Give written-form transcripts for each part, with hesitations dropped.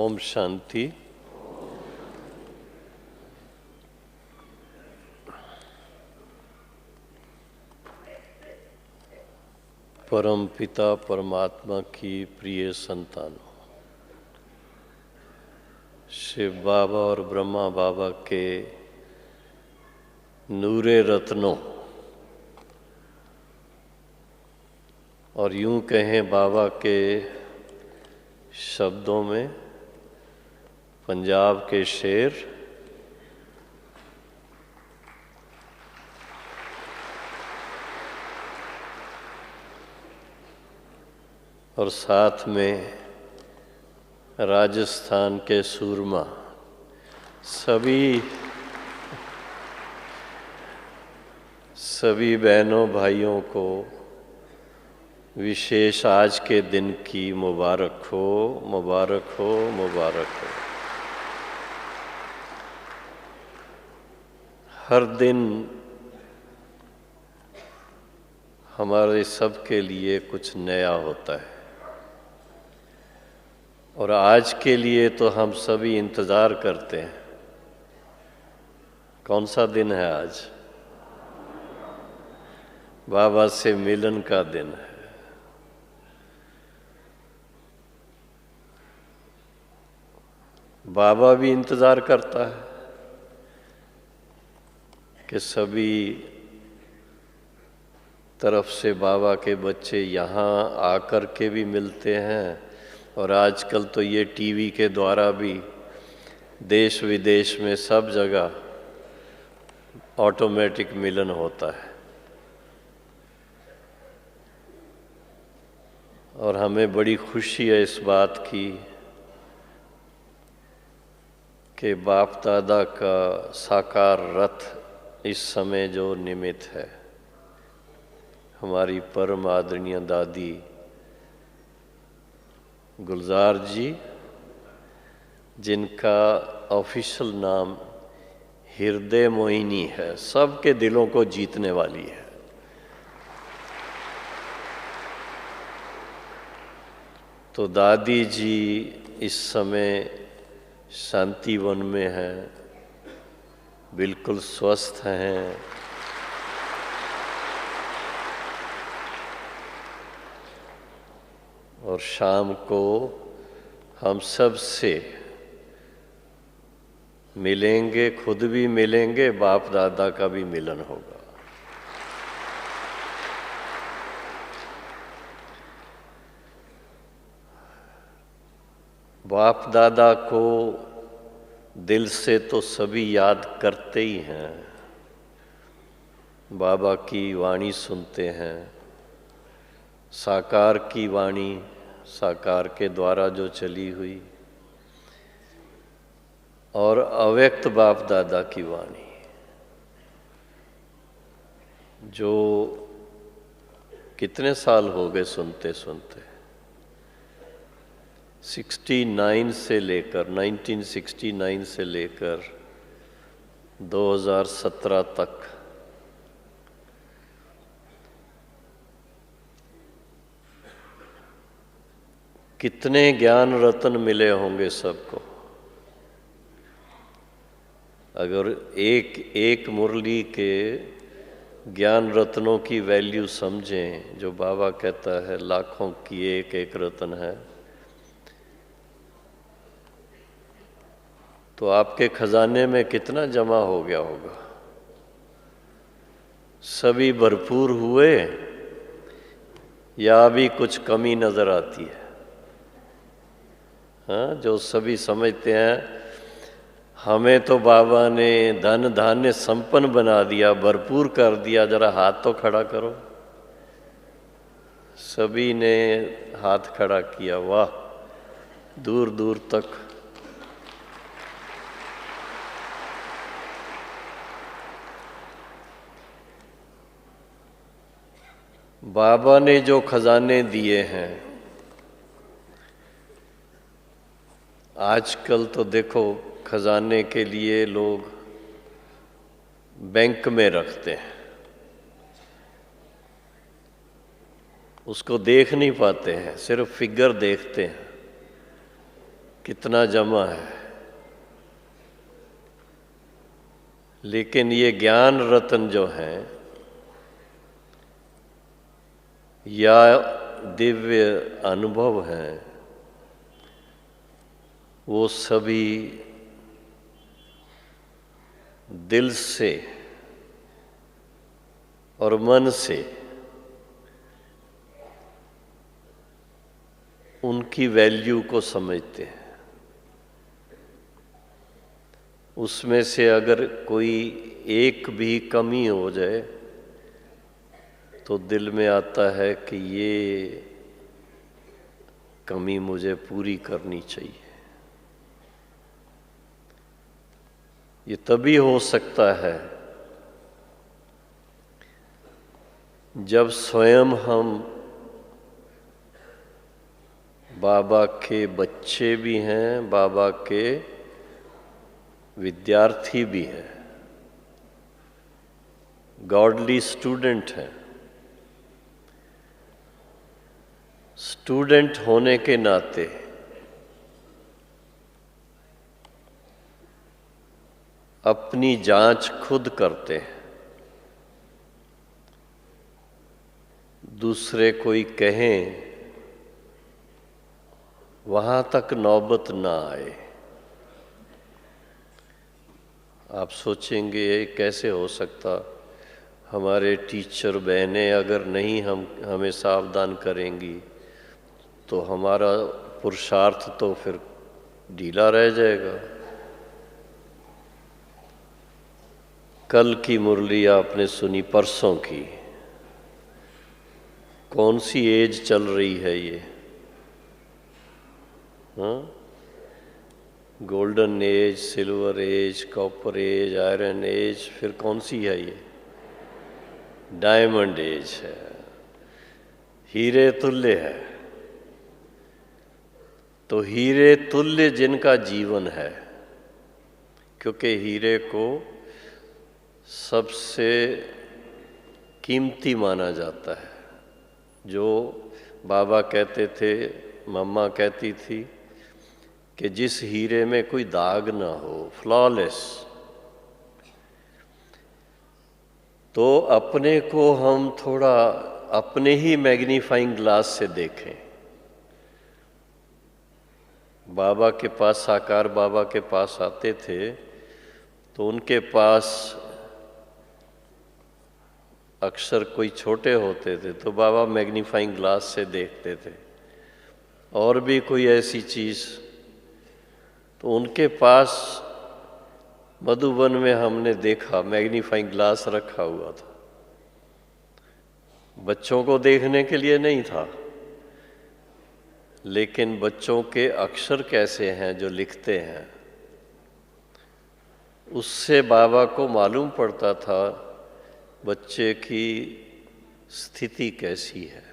ओम शांति। परम पिता परमात्मा की प्रिय संतानों, शिव बाबा और ब्रह्मा बाबा के नूरे रत्नों और यूं कहें बाबा के शब्दों में पंजाब के शेर, और साथ में राजस्थान के सूरमा, सभी बहनों भाइयों को विशेष आज के दिन की मुबारक हो, मुबारक हो, मुबारक हो। हर दिन हमारे सब के लिए कुछ नया होता है और आज के लिए तो हम सभी इंतज़ार करते हैं। कौन सा दिन है आज? बाबा से मिलन का दिन है। बाबा भी इंतज़ार करता है कि सभी तरफ से बाबा के बच्चे यहाँ आकर के भी मिलते हैं और आजकल तो ये टीवी के द्वारा भी देश विदेश में सब जगह ऑटोमेटिक मिलन होता है। और हमें बड़ी खुशी है इस बात की कि बाप दादा का साकार रथ इस समय जो निमित्त है, हमारी परम आदरणीय दादी गुलजार जी, जिनका ऑफिशियल नाम हृदय मोहिनी है, सबके दिलों को जीतने वाली है। तो दादी जी इस समय शांतिवन में हैं, बिल्कुल स्वस्थ हैं। और शाम को हम सब से मिलेंगे, खुद भी मिलेंगे, बाप दादा का भी मिलन होगा। बाप दादा को दिल से तो सभी याद करते ही हैं, बाबा की वाणी सुनते हैं, साकार की वाणी, साकार के द्वारा जो चली हुई, और अव्यक्त बाप दादा की वाणी जो कितने साल हो गए सुनते सुनते, 1969 से लेकर 2017 तक कितने ज्ञान रत्न मिले होंगे सबको। अगर एक एक मुरली के ज्ञान रत्नों की वैल्यू समझें, जो बाबा कहता है लाखों की एक एक रत्न है, तो आपके खजाने में कितना जमा हो गया होगा। सभी भरपूर हुए या अभी कुछ कमी नजर आती है? हाँ, जो सभी समझते हैं हमें तो बाबा ने धन धान्य संपन्न बना दिया, भरपूर कर दिया, जरा हाथ तो खड़ा करो। सभी ने हाथ खड़ा किया, वाह, दूर दूर तक। बाबा ने जो खजाने दिए हैं, आजकल तो देखो खजाने के लिए लोग बैंक में रखते हैं, उसको देख नहीं पाते हैं, सिर्फ फिगर देखते हैं कितना जमा है, लेकिन ये ज्ञान रत्न जो हैं या दिव्य अनुभव हैं, वो सभी दिल से और मन से उनकी वैल्यू को समझते हैं। उसमें से अगर कोई एक भी कमी हो जाए तो दिल में आता है कि ये कमी मुझे पूरी करनी चाहिए। ये तभी हो सकता है जब स्वयं हम बाबा के बच्चे भी हैं, बाबा के विद्यार्थी भी हैं, गॉडली स्टूडेंट हैं। स्टूडेंट होने के नाते अपनी जांच खुद करते हैं। दूसरे कोई कहें वहां तक नौबत ना आए। आप सोचेंगे ये कैसे हो सकता, हमारे टीचर बहनें अगर नहीं हमें सावधान करेंगी तो हमारा पुरुषार्थ तो फिर ढीला रह जाएगा। कल की मुरली आपने सुनी, परसों की। कौन सी एज चल रही है ये? हाँ, golden age, silver age, copper age, iron age, फिर कौन सी है ये? डायमंड एज है, हीरे तुल्य है। तो हीरे तुल्य जिनका जीवन है, क्योंकि हीरे को सबसे कीमती माना जाता है। जो बाबा कहते थे, मम्मा कहती थी कि जिस हीरे में कोई दाग ना हो, फ्लॉलेस, तो अपने को हम थोड़ा अपने ही मैग्नीफाइंग ग्लास से देखें। बाबा के पास, साकार बाबा के पास आते थे तो उनके पास अक्सर कोई छोटे होते थे तो बाबा मैग्नीफाइंग ग्लास से देखते थे, और भी कोई ऐसी चीज़, तो उनके पास मधुबन में हमने देखा मैग्नीफाइंग ग्लास रखा हुआ था। बच्चों को देखने के लिए नहीं था, लेकिन बच्चों के अक्षर कैसे हैं जो लिखते हैं, उससे बाबा को मालूम पड़ता था बच्चे की स्थिति कैसी है,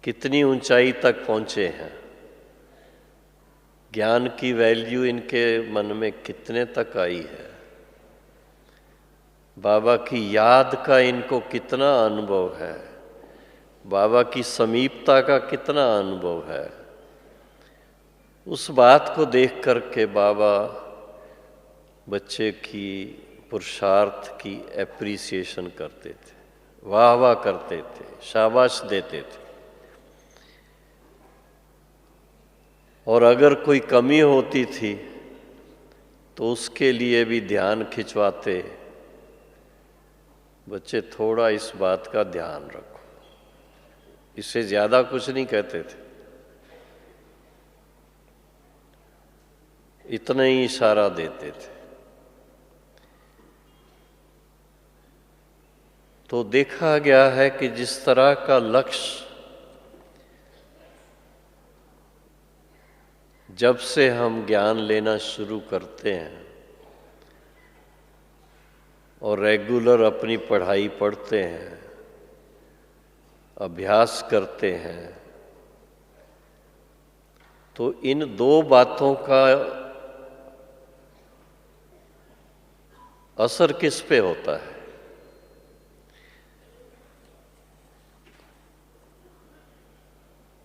कितनी ऊंचाई तक पहुंचे हैं, ज्ञान की वैल्यू इनके मन में कितने तक आई है, बाबा की याद का इनको कितना अनुभव है, बाबा की समीपता का कितना अनुभव है। उस बात को देख कर के बाबा बच्चे की पुरुषार्थ की एप्रिसिएशन करते थे, वाह वाह करते थे, शाबाश देते थे। और अगर कोई कमी होती थी तो उसके लिए भी ध्यान खिंचवाते, बच्चे थोड़ा इस बात का ध्यान रखो। इससे ज़्यादा कुछ नहीं कहते थे, इतना ही इशारा देते थे। तो देखा गया है कि जिस तरह का लक्ष्य जब से हम ज्ञान लेना शुरू करते हैं और रेगुलर अपनी पढ़ाई पढ़ते हैं, अभ्यास करते हैं, तो इन दो बातों का असर किस पे होता है?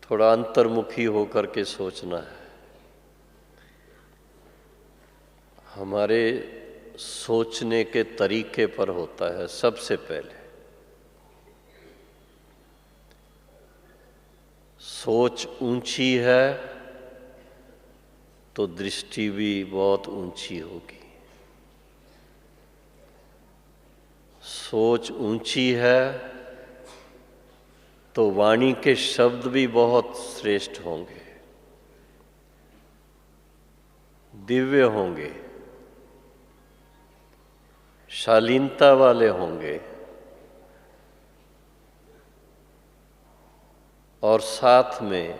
थोड़ा अंतर्मुखी होकर के सोचना है। हमारे सोचने के तरीके पर होता है सबसे पहले। सोच ऊंची है तो दृष्टि भी बहुत ऊंची होगी। सोच ऊंची है तो वाणी के शब्द भी बहुत श्रेष्ठ होंगे, दिव्य होंगे, शालीनता वाले होंगे, और साथ में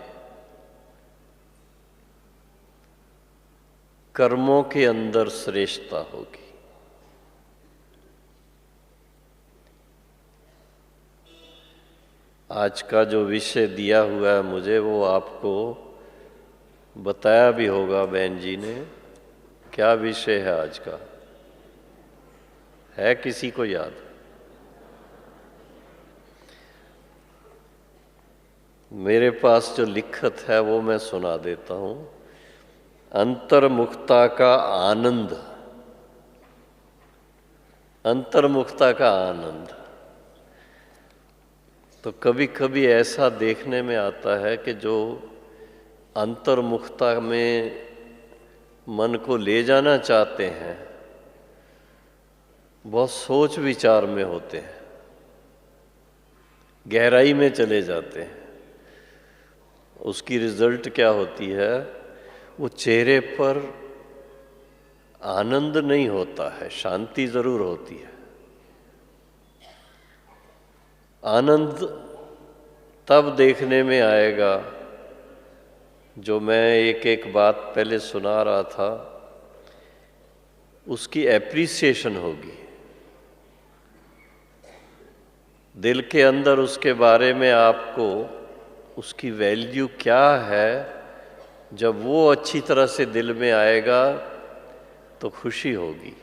कर्मों के अंदर श्रेष्ठता होगी। आज का जो विषय दिया हुआ है मुझे, वो आपको बताया भी होगा बहन जी ने। क्या विषय है आज का? है किसी को याद? मेरे पास जो लिखत है वो मैं सुना देता हूँ। अंतर्मुखता का आनंद। अंतर्मुखता का आनंद। तो कभी कभी ऐसा देखने में आता है कि जो अंतर्मुखता में मन को ले जाना चाहते हैं, बहुत सोच विचार में होते हैं, गहराई में चले जाते हैं। उसकी रिजल्ट क्या होती है? वो चेहरे पर आनंद नहीं होता है, शांति जरूर होती है। आनंद तब देखने में आएगा, जो मैं एक एक बात पहले सुना रहा था, उसकी एप्रिसिएशन होगी। दिल के अंदर उसके बारे में आपको उसकी वैल्यू क्या है, जब वो अच्छी तरह से दिल में आएगा तो खुशी होगी।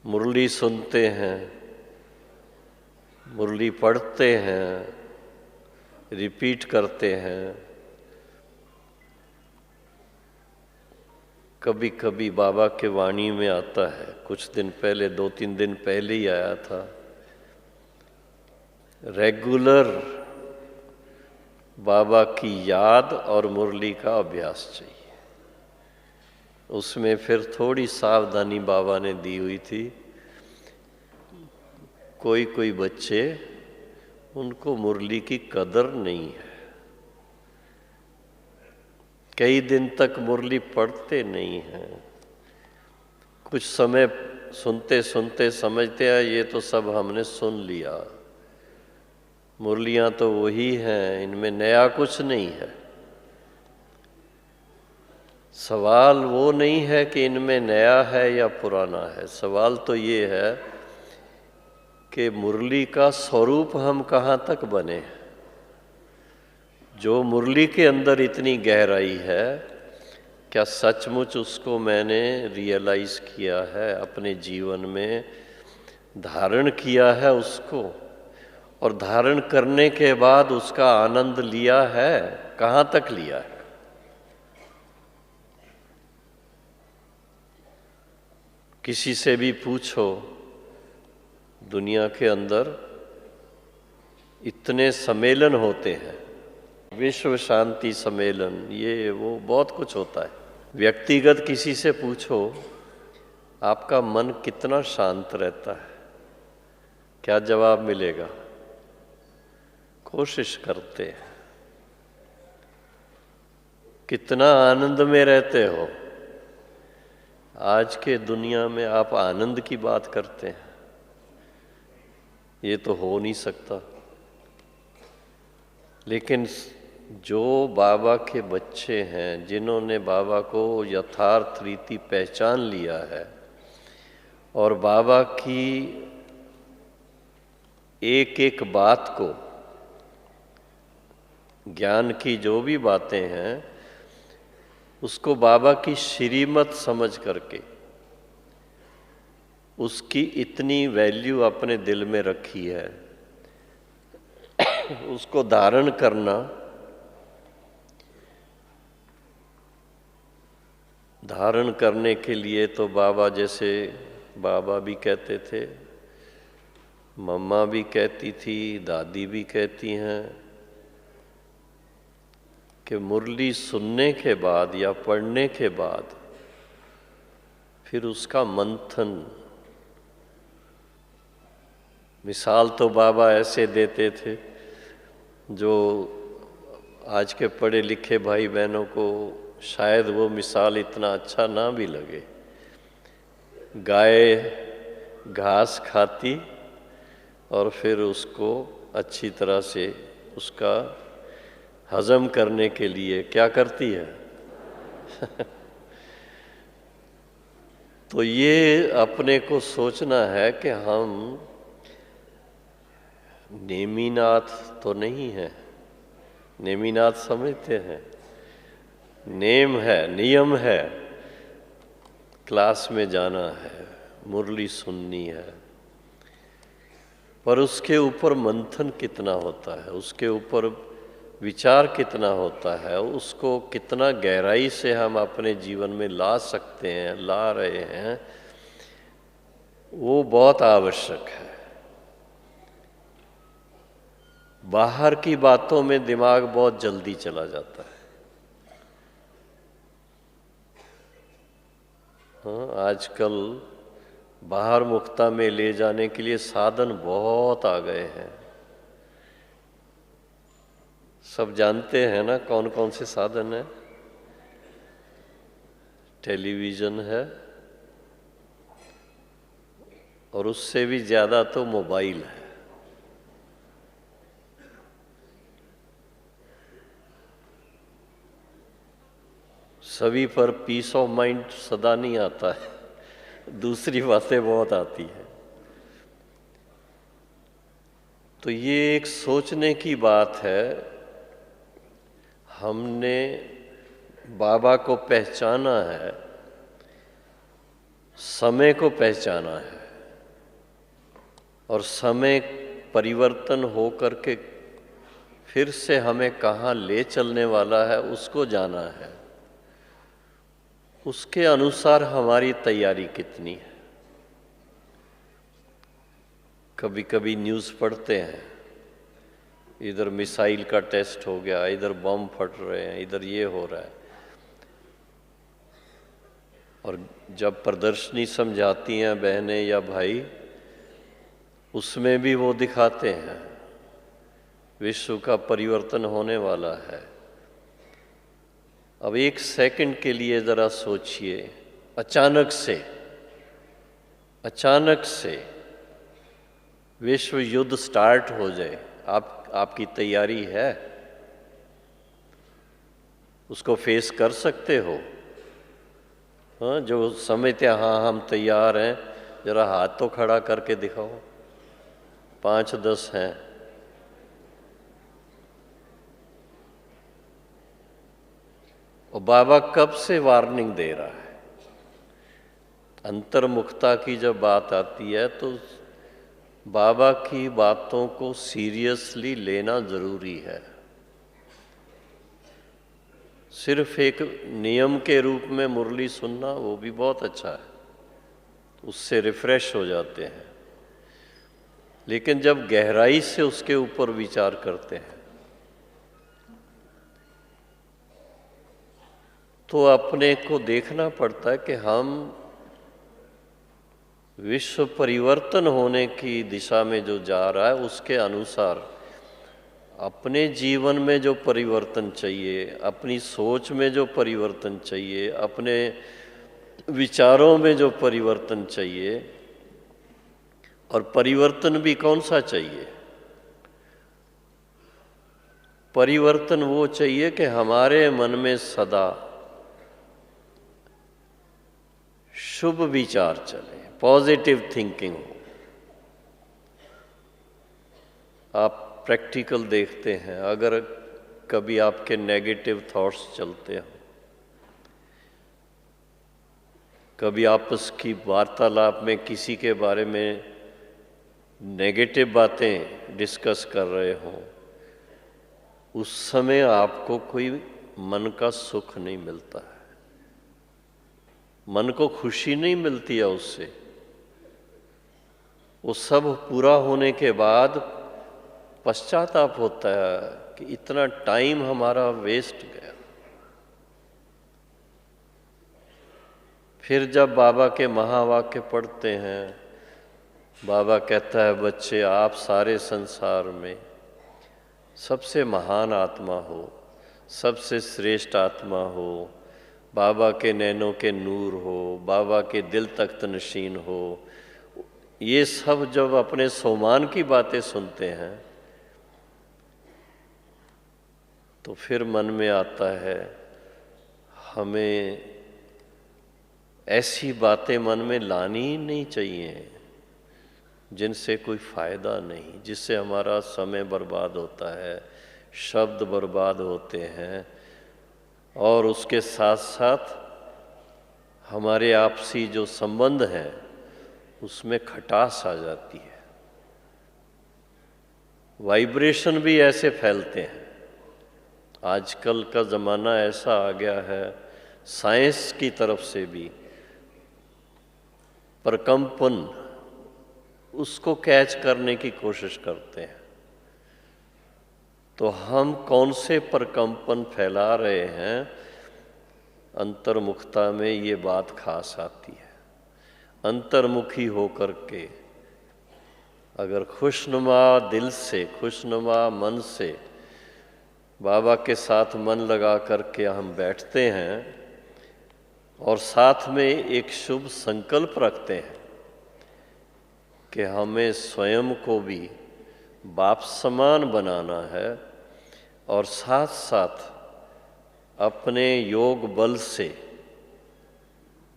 मुरली सुनते हैं, मुरली पढ़ते हैं, रिपीट करते हैं। कभी कभी बाबा के वाणी में आता है, कुछ दिन पहले, 2-3 दिन पहले ही आया था, रेगुलर बाबा की याद और मुरली का अभ्यास चाहिए। उसमें फिर थोड़ी सावधानी बाबा ने दी हुई थी। कोई कोई बच्चे, उनको मुरली की कदर नहीं है, कई दिन तक मुरली पढ़ते नहीं हैं। कुछ समय सुनते सुनते समझते हैं ये तो सब हमने सुन लिया, मुरलियाँ तो वही हैं, इनमें नया कुछ नहीं है। सवाल वो नहीं है कि इनमें नया है या पुराना है। सवाल तो ये है कि मुरली का स्वरूप हम कहाँ तक बने। जो मुरली के अंदर इतनी गहराई है, क्या सचमुच उसको मैंने रियलाइज किया है, अपने जीवन में धारण किया है उसको, और धारण करने के बाद उसका आनंद लिया है? कहाँ तक लिया है? किसी से भी पूछो, दुनिया के अंदर इतने सम्मेलन होते हैं, विश्व शांति सम्मेलन, ये वो बहुत कुछ होता है। व्यक्तिगत किसी से पूछो, आपका मन कितना शांत रहता है, क्या जवाब मिलेगा? कोशिश करते हैं। कितना आनंद में रहते हो? आज के दुनिया में आप आनंद की बात करते हैं, ये तो हो नहीं सकता। लेकिन जो बाबा के बच्चे हैं, जिन्होंने बाबा को यथार्थ रीति पहचान लिया है और बाबा की एक एक बात को, ज्ञान की जो भी बातें हैं, उसको बाबा की श्रीमत समझ करके उसकी इतनी वैल्यू अपने दिल में रखी है उसको धारण करना, धारण करने के लिए तो बाबा, जैसे बाबा भी कहते थे, मम्मा भी कहती थी, दादी भी कहती हैं कि मुरली सुनने के बाद या पढ़ने के बाद फिर उसका मंथन। मिसाल तो बाबा ऐसे देते थे जो आज के पढ़े लिखे भाई बहनों को शायद वो मिसाल इतना अच्छा ना भी लगे। गाय घास खाती और फिर उसको अच्छी तरह से उसका हजम करने के लिए क्या करती है? तो ये अपने को सोचना है कि हम नेमीनाथ तो नहीं है। नेमीनाथ समझते हैं? नेम है, नियम है, क्लास में जाना है, मुरली सुननी है, पर उसके ऊपर मंथन कितना होता है, उसके ऊपर विचार कितना होता है, उसको कितना गहराई से हम अपने जीवन में ला सकते हैं, ला रहे हैं, वो बहुत आवश्यक है। बाहर की बातों में दिमाग बहुत जल्दी चला जाता है। हाँ, आजकल बाहर मुक्ता में ले जाने के लिए साधन बहुत आ गए हैं। सब जानते हैं ना कौन कौन से साधन हैं? टेलीविज़न है और उससे भी ज़्यादा तो मोबाइल है। सभी पर पीस ऑफ माइंड सदा नहीं आता है, दूसरी बातें बहुत आती है। तो ये एक सोचने की बात है। हमने बाबा को पहचाना है, समय को पहचाना है, और समय परिवर्तन हो करके फिर से हमें कहाँ ले चलने वाला है उसको जाना है। उसके अनुसार हमारी तैयारी कितनी है। कभी कभी न्यूज़ पढ़ते हैं, इधर मिसाइल का टेस्ट हो गया, इधर बम फट रहे हैं, इधर ये हो रहा है, और जब प्रदर्शनी समझाती हैं बहनें या भाई, उसमें भी वो दिखाते हैं विश्व का परिवर्तन होने वाला है। अब एक सेकंड के लिए ज़रा सोचिए, अचानक से विश्व युद्ध स्टार्ट हो जाए, आपकी तैयारी है? उसको फेस कर सकते हो? हाँ, जो समझते हैं हाँ हम तैयार हैं, ज़रा हाथ तो खड़ा करके दिखाओ। 5-10 हैं। और बाबा कब से वार्निंग दे रहा है। अंतर्मुखता की जब बात आती है तो बाबा की बातों को सीरियसली लेना जरूरी है। सिर्फ एक नियम के रूप में मुरली सुनना वो भी बहुत अच्छा है, उससे रिफ्रेश हो जाते हैं, लेकिन जब गहराई से उसके ऊपर विचार करते हैं तो अपने को देखना पड़ता है कि हम विश्व परिवर्तन होने की दिशा में जो जा रहा है उसके अनुसार अपने जीवन में जो परिवर्तन चाहिए, अपनी सोच में जो परिवर्तन चाहिए, अपने विचारों में जो परिवर्तन चाहिए, और परिवर्तन भी कौन सा चाहिए? परिवर्तन वो चाहिए कि हमारे मन में सदा शुभ विचार चले, पॉजिटिव थिंकिंग हो। आप प्रैक्टिकल देखते हैं, अगर कभी आपके नेगेटिव थॉट्स चलते हो, कभी आपस की वार्तालाप में किसी के बारे में नेगेटिव बातें डिस्कस कर रहे हो, उस समय आपको कोई मन का सुख नहीं मिलता है, मन को खुशी नहीं मिलती है उससे। वो सब पूरा होने के बाद पश्चाताप होता है कि इतना टाइम हमारा वेस्ट गया। फिर जब बाबा के महावाक्य पढ़ते हैं, बाबा कहता है बच्चे आप सारे संसार में सबसे महान आत्मा हो, सबसे श्रेष्ठ आत्मा हो, बाबा के नैनों के नूर हो, बाबा के दिल तख्त नशीन हो। ये सब जब अपने सोमान की बातें सुनते हैं तो फिर मन में आता है हमें ऐसी बातें मन में लानी ही नहीं चाहिए जिनसे कोई फायदा नहीं, जिससे हमारा समय बर्बाद होता है, शब्द बर्बाद होते हैं और उसके साथ साथ हमारे आपसी जो संबंध हैं उसमें खटास आ जाती है। वाइब्रेशन भी ऐसे फैलते हैं। आजकल का ज़माना ऐसा आ गया है, साइंस की तरफ से भी प्रकंपन उसको कैच करने की कोशिश करते हैं। तो हम कौन से प्रकंपन फैला रहे हैं, अंतर्मुखता में ये बात खास आती है। अंतर्मुखी होकर के अगर खुशनुमा दिल से, खुशनुमा मन से बाबा के साथ मन लगा करके हम बैठते हैं और साथ में एक शुभ संकल्प रखते हैं कि हमें स्वयं को भी बाप समान बनाना है और साथ साथ अपने योग बल से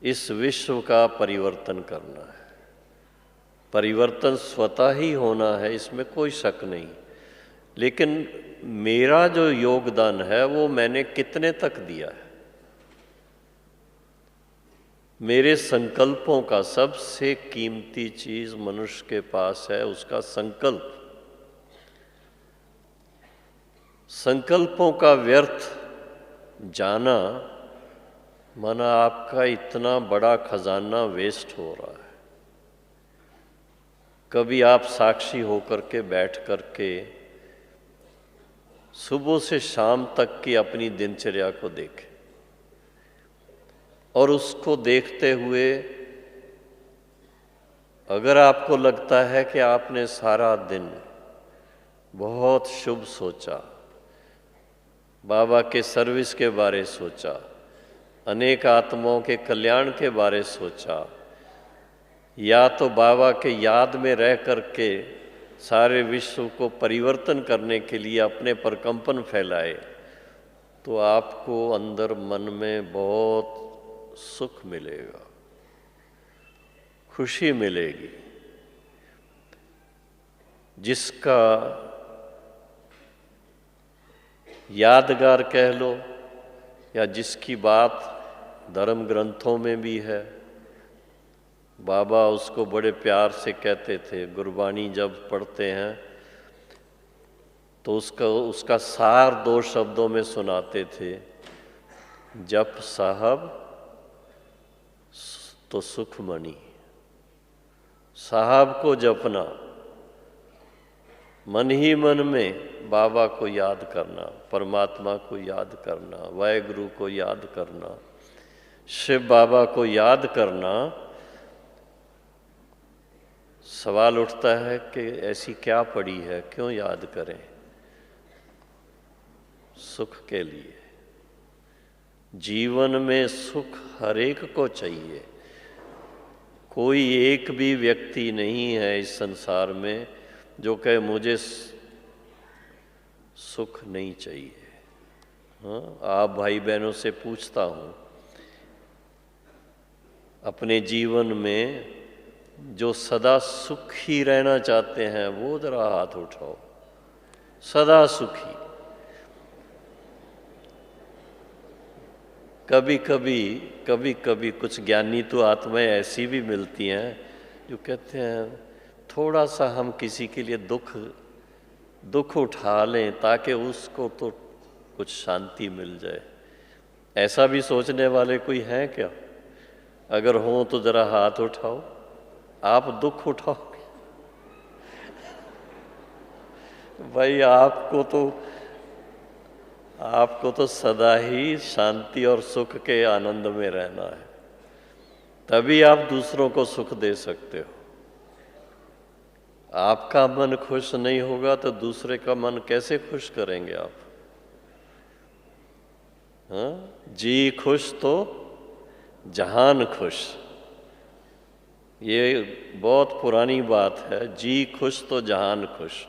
इस विश्व का परिवर्तन करना है। परिवर्तन स्वतः ही होना है, इसमें कोई शक नहीं। लेकिन मेरा जो योगदान है वो मैंने कितने तक दिया है। मेरे संकल्पों का सबसे कीमती चीज मनुष्य के पास है उसका संकल्प। संकल्पों का व्यर्थ जाना माना आपका इतना बड़ा खजाना वेस्ट हो रहा है। कभी आप साक्षी होकर के बैठ कर के सुबह से शाम तक की अपनी दिनचर्या को देखें और उसको देखते हुए अगर आपको लगता है कि आपने सारा दिन बहुत शुभ सोचा, बाबा के सर्विस के बारे सोचा, अनेक आत्माओं के कल्याण के बारे सोचा, या तो बाबा के याद में रह करके सारे विश्व को परिवर्तन करने के लिए अपने प्रकंपन फैलाए, तो आपको अंदर मन में बहुत सुख मिलेगा, खुशी मिलेगी। जिसका यादगार कह लो या जिसकी बात धर्म ग्रंथों में भी है, बाबा उसको बड़े प्यार से कहते थे। गुरबाणी जब पढ़ते हैं तो उसका सार 2 शब्दों में सुनाते थे, जप साहब तो सुखमणि। साहब को जपना, मन ही मन में बाबा को याद करना, परमात्मा को याद करना, वाहेगुरु को याद करना, शिव बाबा को याद करना। सवाल उठता है कि ऐसी क्या पड़ी है, क्यों याद करें? सुख के लिए। जीवन में सुख हर एक को चाहिए। कोई एक भी व्यक्ति नहीं है इस संसार में जो कहे मुझे सुख नहीं चाहिए। हाँ, आप भाई बहनों से पूछता हूँ, अपने जीवन में जो सदा सुखी रहना चाहते हैं वो जरा हाथ उठाओ। सदा सुखी। कभी कभी कुछ ज्ञानी तो आत्माएं ऐसी भी मिलती हैं जो कहते हैं थोड़ा सा हम किसी के लिए दुख दुख उठा लें ताकि उसको तो कुछ शांति मिल जाए। ऐसा भी सोचने वाले कोई हैं क्या? अगर हो तो जरा हाथ उठाओ। आप दुख उठाओगे? भाई आपको तो सदा ही शांति और सुख के आनंद में रहना है, तभी आप दूसरों को सुख दे सकते हो। आपका मन खुश नहीं होगा तो दूसरे का मन कैसे खुश करेंगे आप? हाँ? जी खुश तो जहान खुश, ये बहुत पुरानी बात है। जी खुश तो जहान खुश।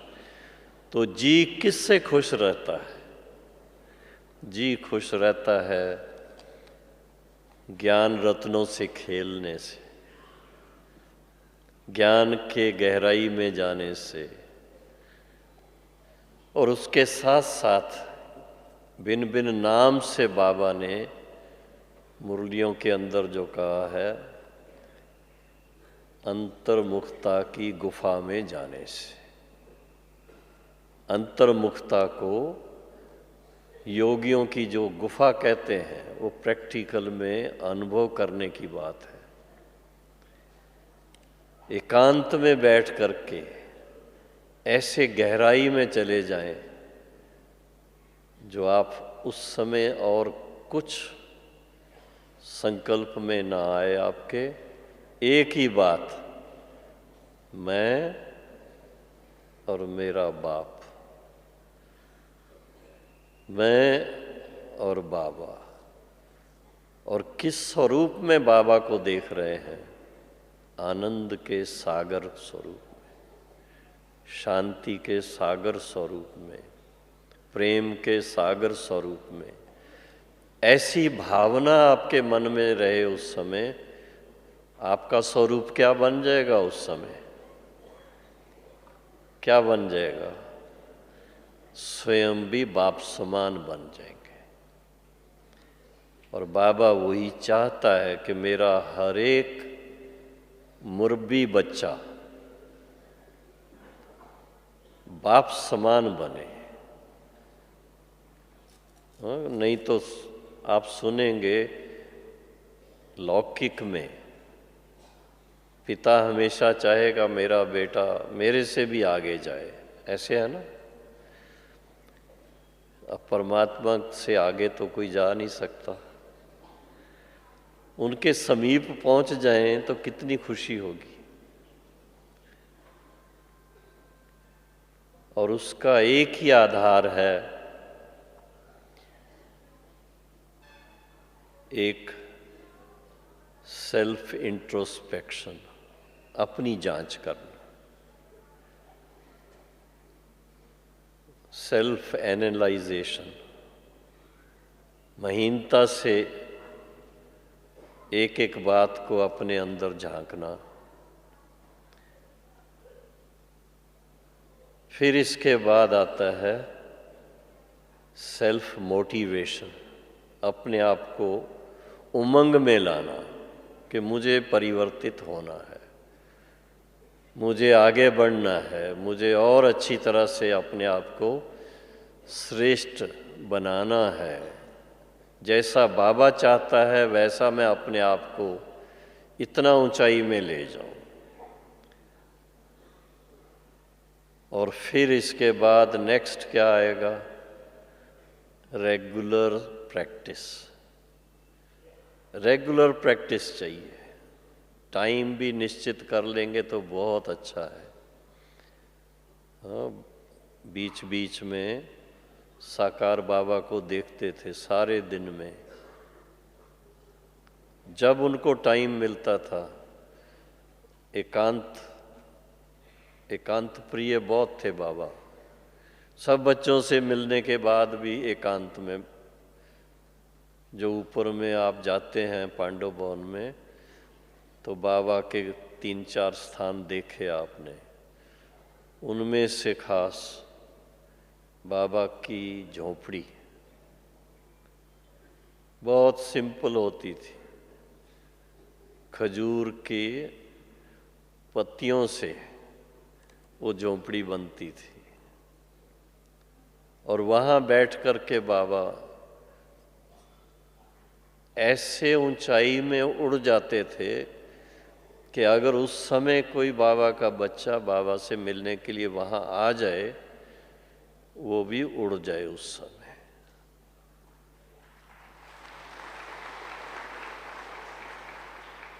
तो जी किससे खुश रहता है? जी खुश रहता है ज्ञान रत्नों से खेलने से, ज्ञान के गहराई में जाने से, और उसके साथ साथ भिन्न भिन्न नाम से बाबा ने मुरलियों के अंदर जो कहा है, अंतर्मुखता की गुफा में जाने से। अंतर्मुखता को योगियों की जो गुफा कहते हैं, वो प्रैक्टिकल में अनुभव करने की बात है। एकांत में बैठ करके ऐसे गहराई में चले जाएं जो आप उस समय और कुछ संकल्प में ना आए आपके। एक ही बात, मैं और मेरा बाप, मैं और बाबा। और किस स्वरूप में बाबा को देख रहे हैं? आनंद के सागर स्वरूप में, शांति के सागर स्वरूप में, प्रेम के सागर स्वरूप में। ऐसी भावना आपके मन में रहे उस समय, आपका स्वरूप क्या बन जाएगा? उस समय क्या बन जाएगा? स्वयं भी बाप समान बन जाएंगे। और बाबा वही चाहता है कि मेरा हर एक मुरब्बी बच्चा बाप समान बने। नहीं तो आप सुनेंगे लौकिक में पिता हमेशा चाहेगा मेरा बेटा मेरे से भी आगे जाए, ऐसे है ना। अब परमात्मा से आगे तो कोई जा नहीं सकता। उनके समीप पहुंच जाएं तो कितनी खुशी होगी। और उसका एक ही आधार है, एक सेल्फ इंट्रोस्पेक्शन, अपनी जांच करना, सेल्फ एनालाइजेशन। महीनता से एक एक बात को अपने अंदर झांकना। फिर इसके बाद आता है सेल्फ मोटिवेशन, अपने आप को उमंग में लाना कि मुझे परिवर्तित होना है, मुझे आगे बढ़ना है, मुझे और अच्छी तरह से अपने आप को श्रेष्ठ बनाना है। जैसा बाबा चाहता है वैसा मैं अपने आप को इतना ऊंचाई में ले जाऊं। और फिर इसके बाद नेक्स्ट क्या आएगा? Regular practice. रेगुलर प्रैक्टिस चाहिए। टाइम भी निश्चित कर लेंगे तो बहुत अच्छा है। हाँ, बीच बीच में साकार बाबा को देखते थे सारे दिन में। जब उनको टाइम मिलता था, एकांत प्रिय बहुत थे बाबा। सब बच्चों से मिलने के बाद भी एकांत में, जो ऊपर में आप जाते हैं पांडव भवन में, तो बाबा के 3-4 स्थान देखे आपने। उनमें से खास बाबा की झोपड़ी बहुत सिंपल होती थी। खजूर के पत्तियों से वो झोपड़ी बनती थी। और वहाँ बैठ कर के बाबा ऐसे ऊंचाई में उड़ जाते थे कि अगर उस समय कोई बाबा का बच्चा बाबा से मिलने के लिए वहाँ आ जाए, वो भी उड़ जाए उस समय।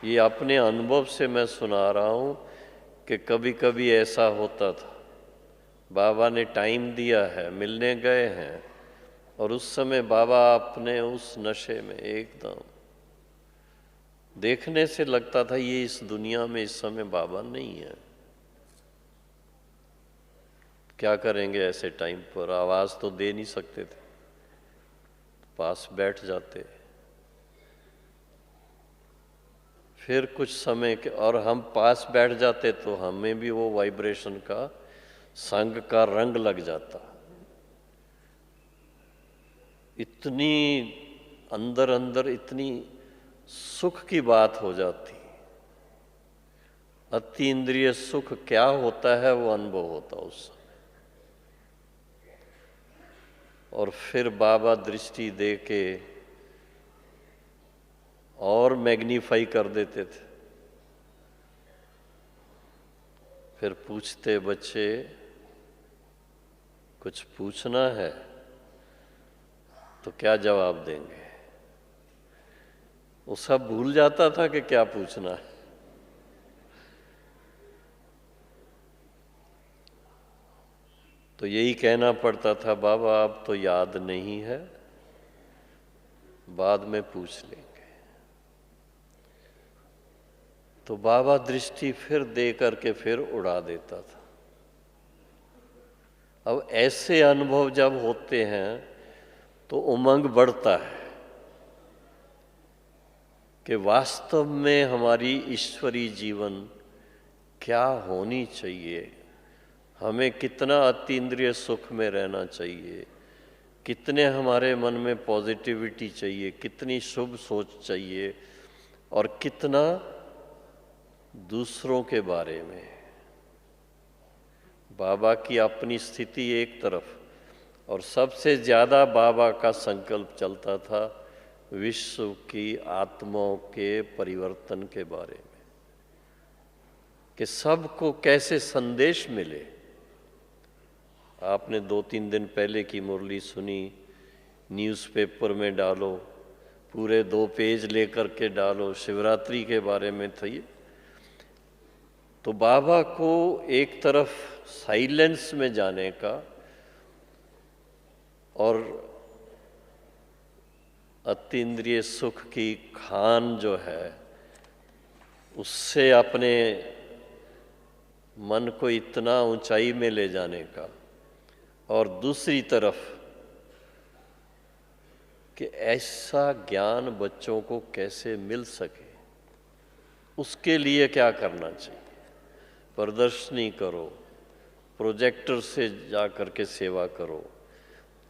ये अपने अनुभव से मैं सुना रहा हूँ कि कभी कभी ऐसा होता था, बाबा ने टाइम दिया है, मिलने गए हैं, और उस समय बाबा अपने उस नशे में एकदम, देखने से लगता था ये इस दुनिया में इस समय बाबा नहीं है। क्या करेंगे ऐसे टाइम पर, आवाज तो दे नहीं सकते थे, पास बैठ जाते। फिर कुछ समय के और हम पास बैठ जाते तो हमें भी वो वाइब्रेशन का, संग का रंग लग जाता। इतनी अंदर अंदर इतनी सुख की बात हो जाती। अति इंद्रिय सुख क्या होता है वो अनुभव होता उस समय। और फिर बाबा दृष्टि दे के और मैग्नीफाई कर देते थे। फिर पूछते, बच्चे कुछ पूछना है तो क्या जवाब देंगे? वो सब भूल जाता था कि क्या पूछना है। तो यही कहना पड़ता था, बाबा अब तो याद नहीं है, बाद में पूछ लेंगे। तो बाबा दृष्टि फिर दे करके फिर उड़ा देता था। अब ऐसे अनुभव जब होते हैं तो उमंग बढ़ता है कि वास्तव में हमारी ईश्वरी जीवन क्या होनी चाहिए, हमें कितना अतीन्द्रिय सुख में रहना चाहिए, कितने हमारे मन में पॉजिटिविटी चाहिए, कितनी शुभ सोच चाहिए, और कितना दूसरों के बारे में। बाबा की अपनी स्थिति एक तरफ, और सबसे ज़्यादा बाबा का संकल्प चलता था विश्व की आत्माओं के परिवर्तन के बारे में, कि सबको कैसे संदेश मिले। आपने 2-3 दिन पहले की मुरली सुनी, न्यूज़पेपर में डालो, पूरे 2 पेज लेकर के डालो, शिवरात्रि के बारे में था ये। तो बाबा को एक तरफ साइलेंस में जाने का और अतीन्द्रिय सुख की खान जो है उससे अपने मन को इतना ऊंचाई में ले जाने का, और दूसरी तरफ कि ऐसा ज्ञान बच्चों को कैसे मिल सके, उसके लिए क्या करना चाहिए। प्रदर्शनी करो, प्रोजेक्टर से जा कर के सेवा करो,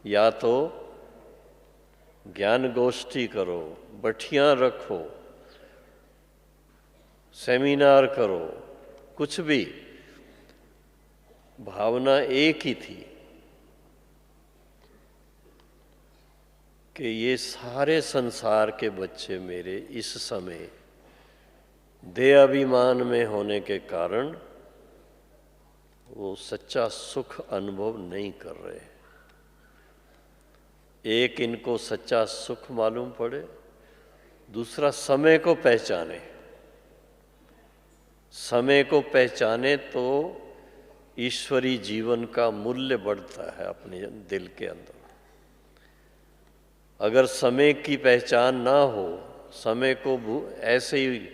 या तो ज्ञान गोष्ठी करो, बठियाँ रखो, सेमिनार करो, कुछ भी, भावना एक ही थी कि ये सारे संसार के बच्चे मेरे इस समय देह अभिमान में होने के कारण वो सच्चा सुख अनुभव नहीं कर रहे। एक इनको सच्चा सुख मालूम पड़े, दूसरा समय को पहचाने। समय को पहचाने तो ईश्वरी जीवन का मूल्य बढ़ता है अपने दिल के अंदर। अगर समय की पहचान ना हो, समय को ऐसे ही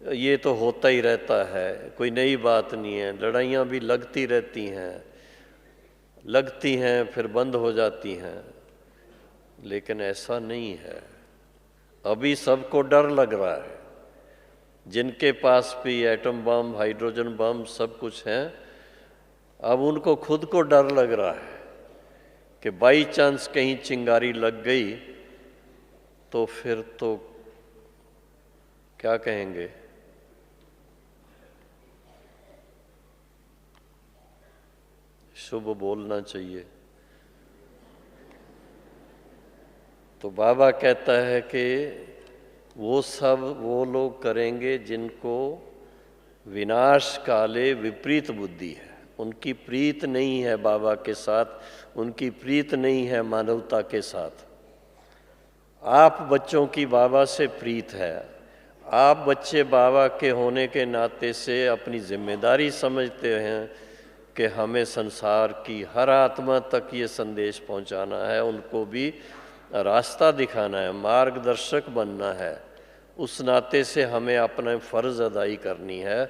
ये तो होता ही रहता है, कोई नई बात नहीं है, लड़ाइयाँ भी लगती रहती हैं फिर बंद हो जाती हैं, लेकिन ऐसा नहीं है। अभी सबको डर लग रहा है, जिनके पास भी एटम बम, हाइड्रोजन बम सब कुछ है, अब उनको खुद को डर लग रहा है कि बाई चांस कहीं चिंगारी लग गई तो फिर तो क्या कहेंगे। शुभ बोलना चाहिए, तो बाबा कहता है कि वो सब वो लोग करेंगे जिनको विनाश काले विपरीत बुद्धि है, उनकी प्रीत नहीं है बाबा के साथ, उनकी प्रीत नहीं है मानवता के साथ। आप बच्चों की बाबा से प्रीत है, आप बच्चे बाबा के होने के नाते से अपनी जिम्मेदारी समझते हैं कि हमें संसार की हर आत्मा तक ये संदेश पहुंचाना है, उनको भी रास्ता दिखाना है, मार्गदर्शक बनना है। उस नाते से हमें अपना फ़र्ज़ अदाई करनी है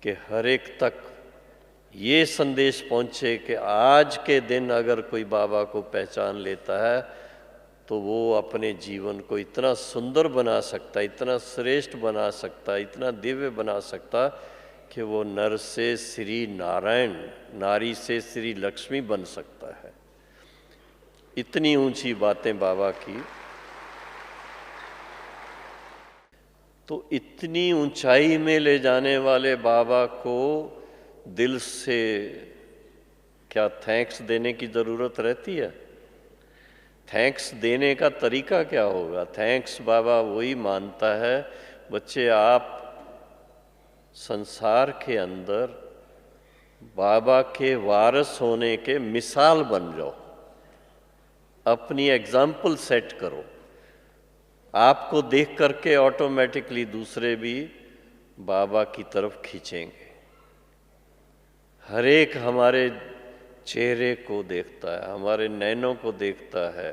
कि हर एक तक ये संदेश पहुँचे कि आज के दिन अगर कोई बाबा को पहचान लेता है तो वो अपने जीवन को इतना सुंदर बना सकता, इतना श्रेष्ठ बना सकता, इतना दिव्य बना सकता कि वो नर से श्री नारायण, नारी से श्री लक्ष्मी बन सकता है। इतनी ऊंची बातें बाबा की। तो इतनी ऊंचाई में ले जाने वाले बाबा को दिल से क्या थैंक्स देने की ज़रूरत रहती है? थैंक्स देने का तरीका क्या होगा? थैंक्स बाबा वही मानता है, बच्चे आप संसार के अंदर बाबा के वारिस होने के मिसाल बन जाओ, अपनी एग्जाम्पल सेट करो। आपको देख करके ऑटोमेटिकली दूसरे भी बाबा की तरफ खींचेंगे। हर एक हमारे चेहरे को देखता है, हमारे नैनों को देखता है,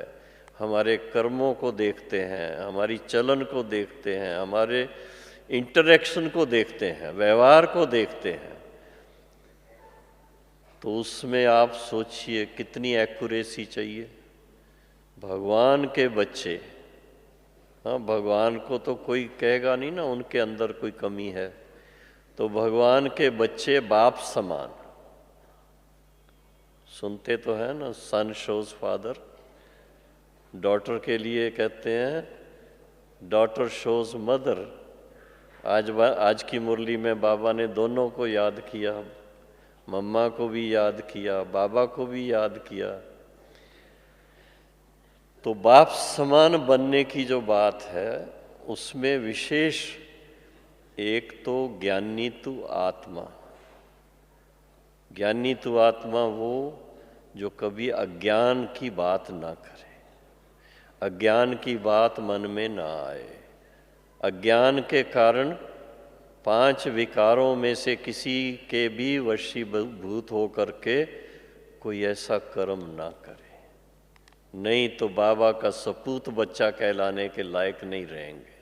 हमारे कर्मों को देखते हैं, हमारी चलन को देखते हैं, हमारे इंटरेक्शन को देखते हैं, व्यवहार को देखते हैं। तो उसमें आप सोचिए कितनी एक्यूरेसी चाहिए। भगवान के बच्चे, हाँ, भगवान को तो कोई कहेगा नहीं ना उनके अंदर कोई कमी है, तो भगवान के बच्चे बाप समान। सुनते तो है ना, सन शोज फादर। डॉटर के लिए कहते हैं डॉटर शोज मदर। आज की मुरली में बाबा ने दोनों को याद किया, मम्मा को भी याद किया, बाबा को भी याद किया। तो बाप समान बनने की जो बात है उसमें विशेष एक तो ज्ञानी तु आत्मा। ज्ञानी तु आत्मा वो जो कभी अज्ञान की बात ना करे, अज्ञान की बात मन में ना आए। अज्ञान के कारण 5 विकारों में से किसी के भी वशीभूत होकर के कोई ऐसा कर्म ना करे, नहीं तो बाबा का सपूत बच्चा कहलाने के लायक नहीं रहेंगे।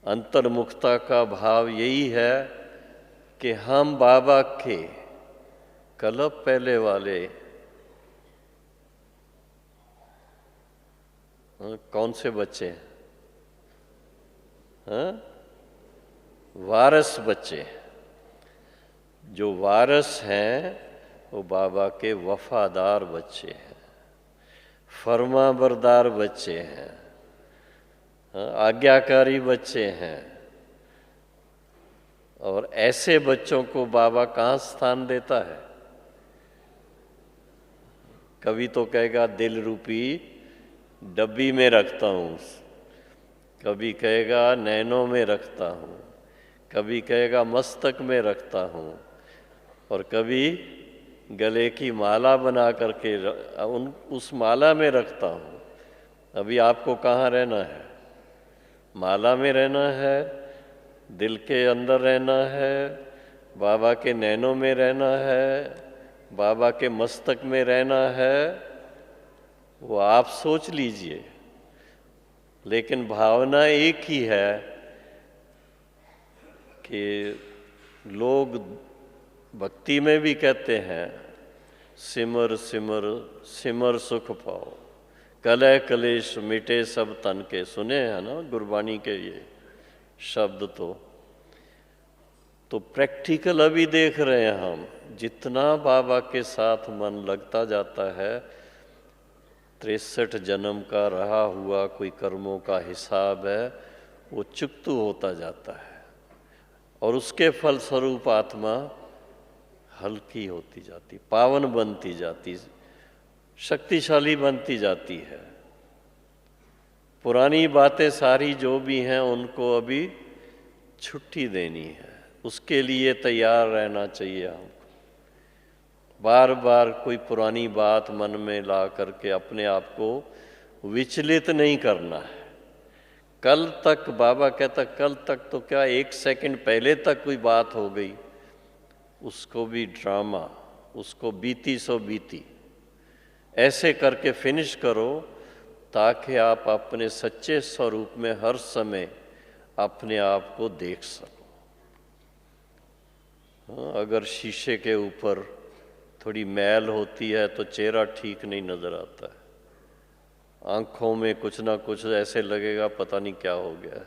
अंतर्मुखता का भाव यही है कि हम बाबा के कल्प पहले वाले कौन से बच्चे हैं? वारस बच्चे। जो वारस हैं वो बाबा के वफादार बच्चे हैं, फरमाबरदार बच्चे हैं, आज्ञाकारी बच्चे हैं। और ऐसे बच्चों को बाबा कहाँ स्थान देता है? कभी तो कहेगा दिल रूपी डब्बी में रखता हूँ, कभी कहेगा नैनों में रखता हूँ, कभी कहेगा मस्तक में रखता हूँ, और कभी गले की माला बना करके उस माला में रखता हूँ। अभी आपको कहाँ रहना है? माला में रहना है, दिल के अंदर रहना है, बाबा के नैनों में रहना है, बाबा के मस्तक में रहना है। वो आप सोच लीजिए, लेकिन भावना एक ही है कि लोग भक्ति में भी कहते हैं सिमर सिमर सिमर सुख पाओ, कलह कलेश मिटे सब तन के। सुने हैं ना गुरबानी के ये शब्द? तो प्रैक्टिकल अभी देख रहे हैं हम, जितना बाबा के साथ मन लगता जाता है, 63 जन्म का रहा हुआ कोई कर्मों का हिसाब है, वो चुकतू होता जाता है और उसके फलस्वरूप आत्मा हल्की होती जाती, पावन बनती जाती, शक्तिशाली बनती जाती है। पुरानी बातें सारी जो भी हैं उनको अभी छुट्टी देनी है, उसके लिए तैयार रहना चाहिए हमको। बार बार कोई पुरानी बात मन में ला करके अपने आप को विचलित नहीं करना है। कल तक, बाबा कहता कल तक तो क्या, 1 सेकंड पहले तक कोई बात हो गई, उसको भी ड्रामा, उसको बीती सो बीती, ऐसे करके फिनिश करो ताकि आप अपने सच्चे स्वरूप में हर समय अपने आप को देख सको। अगर शीशे के ऊपर थोड़ी मैल होती है तो चेहरा ठीक नहीं नजर आता है, आंखों में कुछ ना कुछ ऐसे लगेगा पता नहीं क्या हो गया है।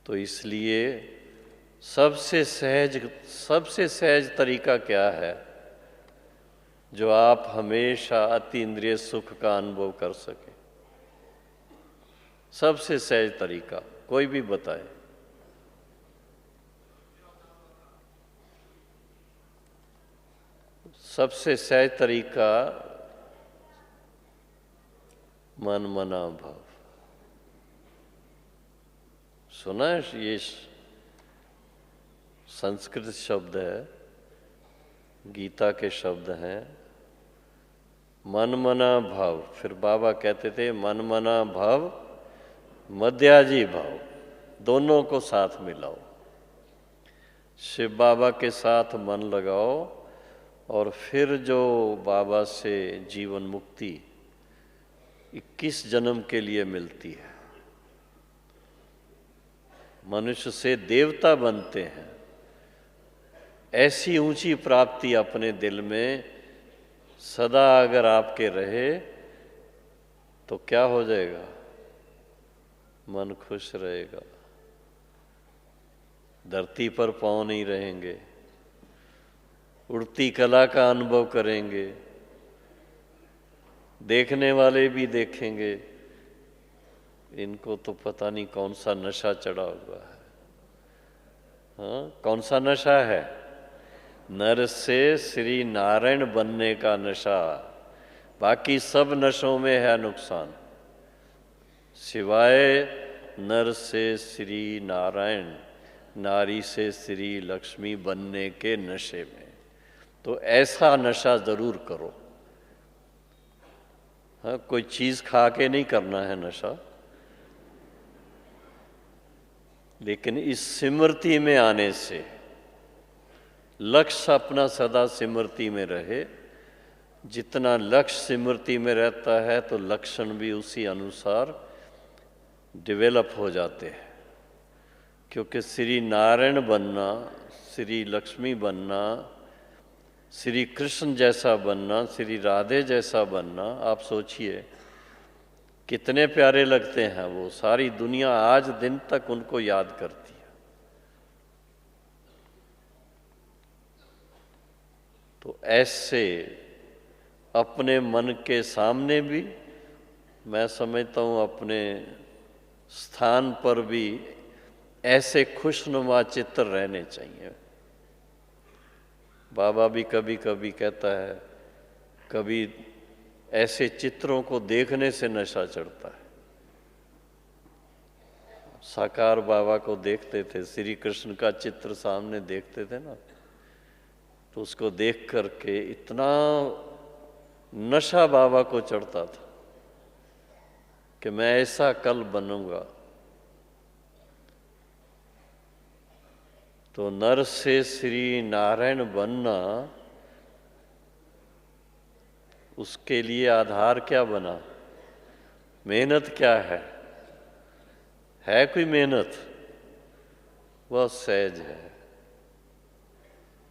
तो इसलिए सबसे सहज तरीका क्या है जो आप हमेशा अति इंद्रिय सुख का अनुभव कर सके? सबसे सहज तरीका कोई भी बताए। सबसे सहज तरीका मन मना भाव। सुना है? ये संस्कृत शब्द है, गीता के शब्द हैं। मन मना भाव। फिर बाबा कहते थे मन मना भाव मध्याजी भाव, दोनों को साथ मिलाओ। शिव बाबा के साथ मन लगाओ और फिर जो बाबा से जीवन मुक्ति 21 जन्म के लिए मिलती है, मनुष्य से देवता बनते हैं, ऐसी ऊंची प्राप्ति अपने दिल में सदा अगर आपके रहे तो क्या हो जाएगा? मन खुश रहेगा, धरती पर पांव नहीं रहेंगे, उड़ती कला का अनुभव करेंगे, देखने वाले भी देखेंगे इनको तो पता नहीं कौन सा नशा चढ़ा हुआ है। हाँ, कौन सा नशा है? नर से श्री नारायण बनने का नशा। बाकी सब नशों में है नुकसान, सिवाय नर से श्री नारायण, नारी से श्री लक्ष्मी बनने के नशे में। तो ऐसा नशा जरूर करो। हाँ, कोई चीज खा के नहीं करना है नशा, लेकिन इस सिमरती में आने से लक्ष्य अपना सदा सिमरती में रहे। जितना लक्ष्य सिमरती में रहता है तो लक्षण भी उसी अनुसार डेवलप हो जाते हैं। क्योंकि श्री नारायण बनना, श्री लक्ष्मी बनना, श्री कृष्ण जैसा बनना, श्री राधे जैसा बनना, आप सोचिए कितने प्यारे लगते हैं वो। सारी दुनिया आज दिन तक उनको याद करती है। तो ऐसे अपने मन के सामने भी, मैं समझता हूँ अपने स्थान पर भी ऐसे खुशनुमा चित्र रहने चाहिए। बाबा भी कभी कभी कहता है, कभी ऐसे चित्रों को देखने से नशा चढ़ता है। साकार बाबा को देखते थे, श्री कृष्ण का चित्र सामने देखते थे ना, तो उसको देख करके इतना नशा बाबा को चढ़ता था कि मैं ऐसा कल बनूंगा। तो नर से श्री नारायण बनना, उसके लिए आधार क्या बना? मेहनत क्या है? कोई मेहनत? वह सहज है,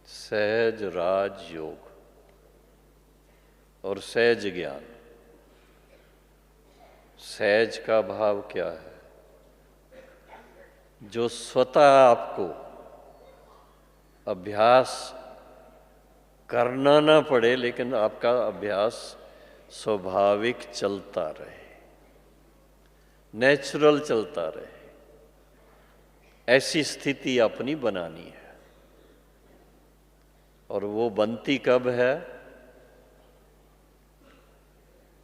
सहज राज योग और सहज ज्ञान। सहज का भाव क्या है? जो स्वतः आपको अभ्यास करना ना पड़े, लेकिन आपका अभ्यास स्वाभाविक चलता रहे, नेचुरल चलता रहे, ऐसी स्थिति अपनी बनानी है। और वो बनती कब है?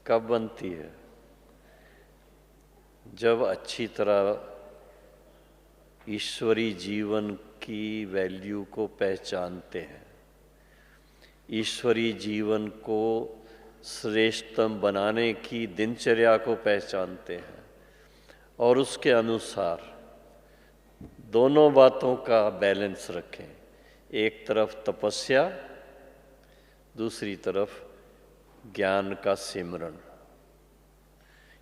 कब बनती है? जब अच्छी तरह ईश्वरी जीवन की वैल्यू को पहचानते हैं, ईश्वरी जीवन को श्रेष्ठतम बनाने की दिनचर्या को पहचानते हैं और उसके अनुसार दोनों बातों का बैलेंस रखें। एक तरफ तपस्या, दूसरी तरफ ज्ञान का सिमरन।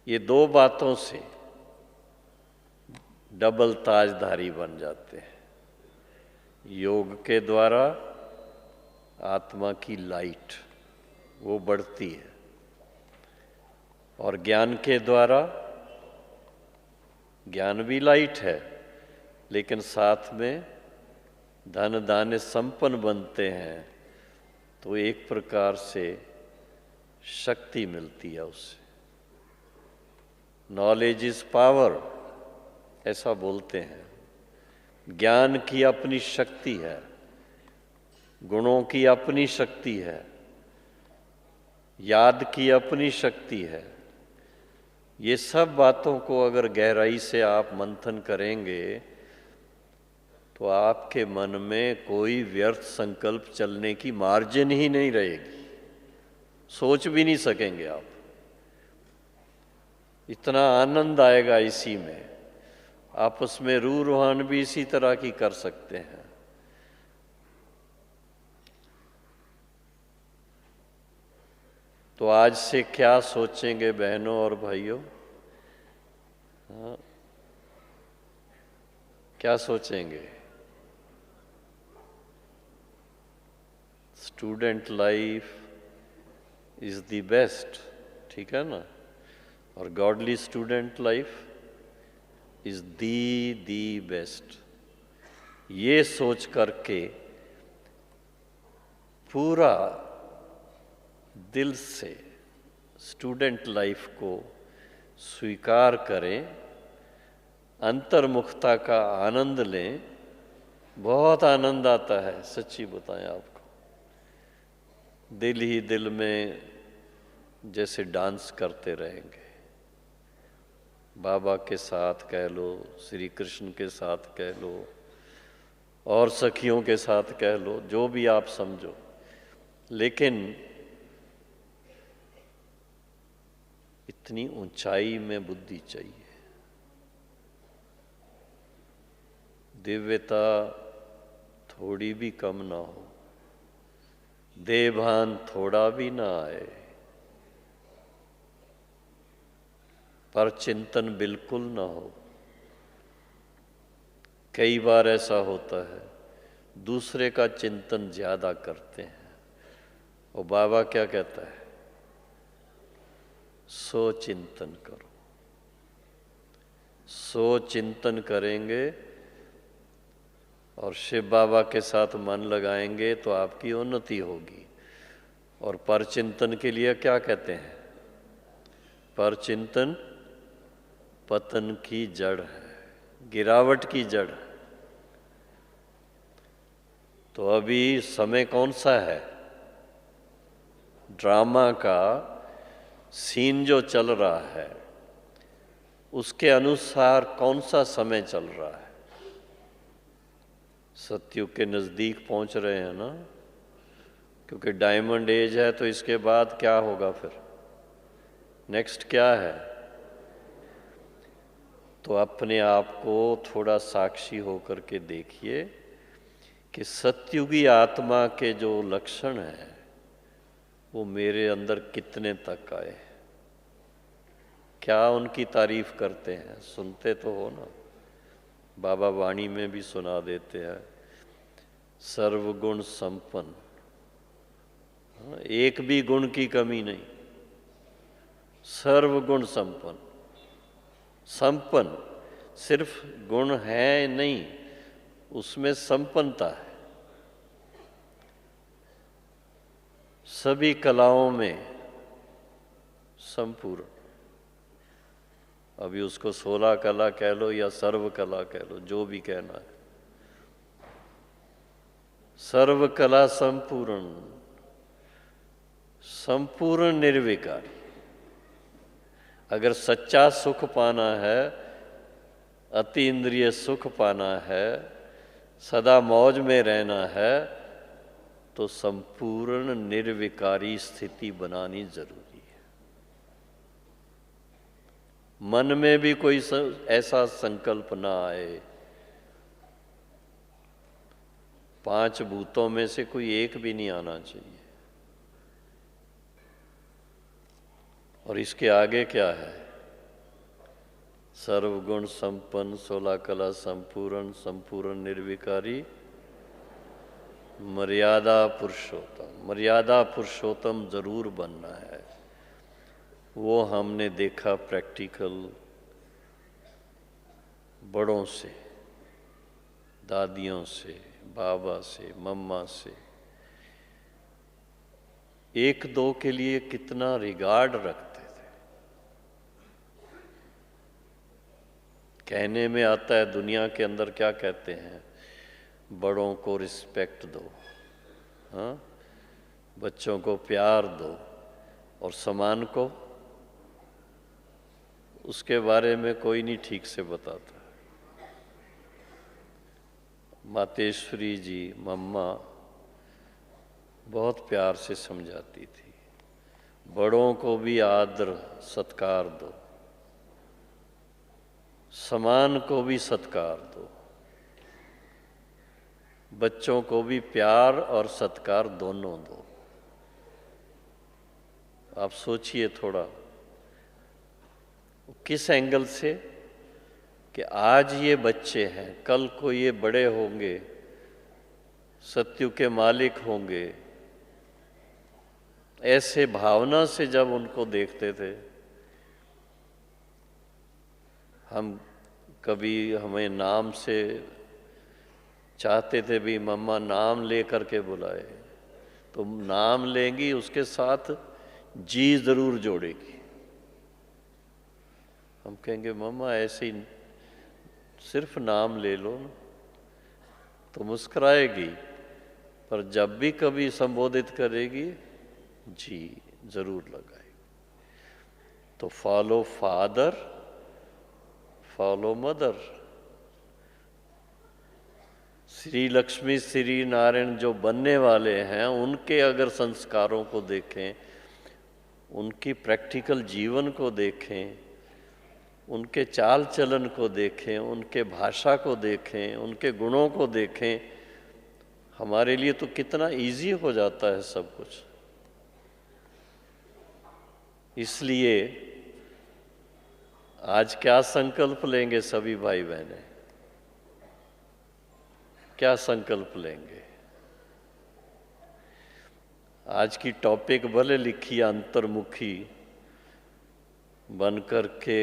ये दो बातों से डबल ताजधारी बन जाते हैं। योग के द्वारा आत्मा की लाइट वो बढ़ती है और ज्ञान के द्वारा, ज्ञान भी लाइट है लेकिन साथ में धन धान्य संपन्न बनते हैं, तो एक प्रकार से शक्ति मिलती है उससे। नॉलेज इज पावर ऐसा बोलते हैं। ज्ञान की अपनी शक्ति है, गुणों की अपनी शक्ति है, याद की अपनी शक्ति है। ये सब बातों को अगर गहराई से आप मंथन करेंगे तो आपके मन में कोई व्यर्थ संकल्प चलने की मार्जिन ही नहीं रहेगी, सोच भी नहीं सकेंगे आप। इतना आनंद आएगा इसी में। आपस में रूह रुहान भी इसी तरह की कर सकते हैं। तो आज से क्या सोचेंगे बहनों और भाइयों? हाँ, क्या सोचेंगे? Student life is the best, ठीक है ना? और godly student life is the best. ये सोच करके पूरा दिल से स्टूडेंट लाइफ को स्वीकार करें, अंतर्मुखता का आनंद लें। बहुत आनंद आता है, सच्ची बताएं आपको। दिल ही दिल में जैसे डांस करते रहेंगे। बाबा के साथ कह लो, श्री कृष्ण के साथ कह लो, और सखियों के साथ कह लो, जो भी आप समझो, लेकिन इतनी ऊंचाई में बुद्धि चाहिए। दिव्यता थोड़ी भी कम ना हो, देभान थोड़ा भी ना आए, पर चिंतन बिल्कुल ना हो। कई बार ऐसा होता है, दूसरे का चिंतन ज्यादा करते हैं। और बाबा क्या कहता है? सो चिंतन करो। सो चिंतन करेंगे और शिव बाबा के साथ मन लगाएंगे तो आपकी उन्नति होगी। और पर चिंतन के लिए क्या कहते हैं? पर चिंतन पतन की जड़ है, गिरावट की जड़ है। तो अभी समय कौन सा है? ड्रामा का सीन जो चल रहा है उसके अनुसार कौन सा समय चल रहा है? सतयुग के नजदीक पहुंच रहे हैं ना, क्योंकि डायमंड एज है। तो इसके बाद क्या होगा फिर? नेक्स्ट क्या है? तो अपने आप को थोड़ा साक्षी होकर के देखिए कि सतयुगी आत्मा के जो लक्षण हैं वो मेरे अंदर कितने तक आए। क्या उनकी तारीफ करते हैं? सुनते तो हो ना, बाबा वाणी में भी सुना देते हैं। सर्वगुण संपन्न, एक भी गुण की कमी नहीं, सर्वगुण संपन्न। संपन्न सिर्फ गुण है नहीं, उसमें संपन्नता है। सभी कलाओं में संपूर्ण। अभी उसको 16 कला कह लो या सर्व कला कह लो, जो भी कहना है। सर्व कला संपूर्ण, संपूर्ण निर्विकारी। अगर सच्चा सुख पाना है, अति इंद्रिय सुख पाना है, सदा मौज में रहना है, तो संपूर्ण निर्विकारी स्थिति बनानी जरूरी है। मन में भी कोई ऐसा संकल्प ना आए, 5 भूतों में से कोई एक भी नहीं आना चाहिए। और इसके आगे क्या है? सर्वगुण संपन्न, 16 कला संपूर्ण, संपूर्ण निर्विकारी, मर्यादा पुरुषोत्तम। मर्यादा पुरुषोत्तम जरूर बनना है। वो हमने देखा प्रैक्टिकल बड़ों से, दादियों से, बाबा से, मम्मा से। 1-2 के लिए कितना रिगार्ड रखते थे। कहने में आता है, दुनिया के अंदर क्या कहते हैं? बड़ों को रिस्पेक्ट दो, हाँ, बच्चों को प्यार दो, और समान को, उसके बारे में कोई नहीं ठीक से बताता। मातेश्वरी जी, मम्मा बहुत प्यार से समझाती थी, बड़ों को भी आदर सत्कार दो, समान को भी सत्कार दो, बच्चों को भी प्यार और सत्कार दोनों दो। आप सोचिए थोड़ा, किस एंगल से कि आज ये बच्चे हैं, कल को ये बड़े होंगे, सत्युग के मालिक होंगे। ऐसे भावना से जब उनको देखते थे, हम कभी हमें नाम से चाहते थे भी मम्मा नाम ले करके बुलाए, तो नाम लेंगी, उसके साथ जी जरूर जोड़ेगी। हम कहेंगे मम्मा ऐसे ही सिर्फ नाम ले लो ना, तो मुस्कुराएगी, पर जब भी कभी संबोधित करेगी जी जरूर लगाएगी। तो follow father, follow mother. Shri Lakshmi Shri Narayan जो बनने वाले हैं, उनके अगर संस्कारों को देखें, उनकी प्रैक्टिकल जीवन को देखें, उनके चाल चलन को देखें, उनके भाषा को देखें, उनके गुणों को देखें, हमारे लिए तो कितना इजी हो जाता है सब कुछ। इसलिए आज क्या संकल्प लेंगे सभी भाई बहनें? क्या संकल्प लेंगे? आज की टॉपिक भले लिखी अंतर्मुखी बनकर के